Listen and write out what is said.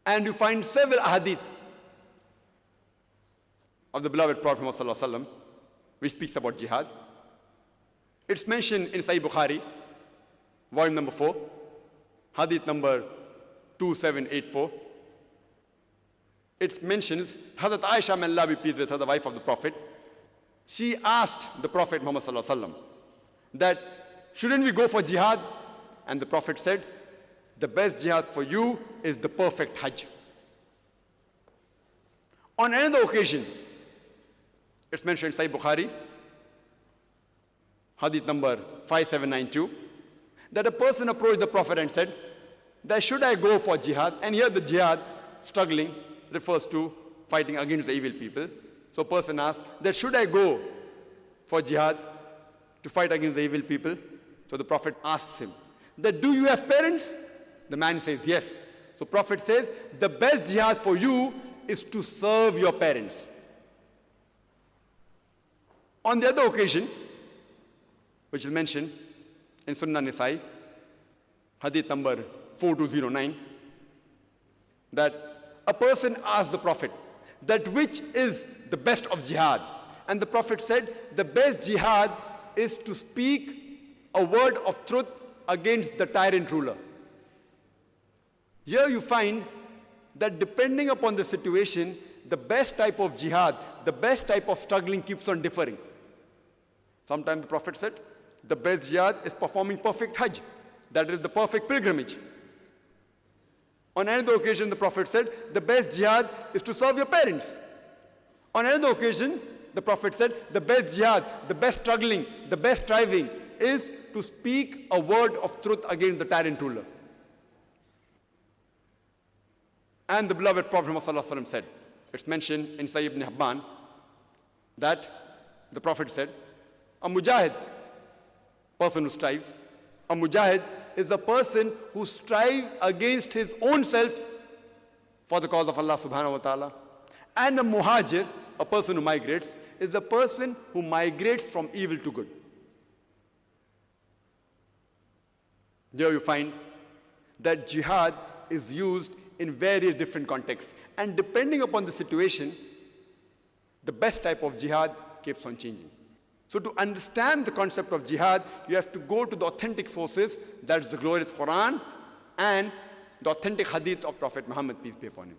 And you find several ahadith of the beloved Prophet Muhammad Sallallahu Alaihi Wasallam, which speaks about jihad. It's mentioned in Sahih Bukhari, volume number 4, hadith number 2784. It mentions Hazrat Aaisha, may Allah be pleased with her, the wife of the Prophet. She asked the Prophet Muhammad Sallallahu Alaihi Wasallam that, shouldn't we go for jihad? And the Prophet said, the best jihad for you is the perfect Hajj. On another occasion, it's mentioned in Sahih Bukhari, hadith number 5792, that a person approached the Prophet and said, that should I go for jihad? And here the jihad, struggling, refers to fighting against the evil people. So a person asks, that should I go for jihad to fight against the evil people? So the Prophet asks him, that do you have parents? The man says, yes. So Prophet says, the best jihad for you is to serve your parents. On the other occasion, which is mentioned in Sunnah Nisa'i, hadith number 4209, that a person asked the Prophet, that which is the best of jihad? And the Prophet said, the best jihad is to speak a word of truth against the tyrant ruler. Here you find that depending upon the situation, the best type of jihad, the best type of struggling keeps on differing. Sometimes the Prophet said, the best jihad is performing perfect Hajj. That is the perfect pilgrimage. On another occasion, the Prophet said, the best jihad is to serve your parents. On another occasion, the Prophet said, the best jihad, the best struggling, the best striving is to speak a word of truth against the tyrant ruler. And the beloved Prophet Muhammad said, it's mentioned in Sahih ibn Hibban, that the Prophet said, a mujahid, person who strives, a mujahid is a person who strives against his own self for the cause of Allah subhanahu wa ta'ala. And a muhajir, a person who migrates, is a person who migrates from evil to good. Here you find that jihad is used in various different contexts. And depending upon the situation, the best type of jihad keeps on changing. So to understand the concept of jihad, you have to go to the authentic sources, that is the glorious Quran and the authentic hadith of Prophet Muhammad, peace be upon him.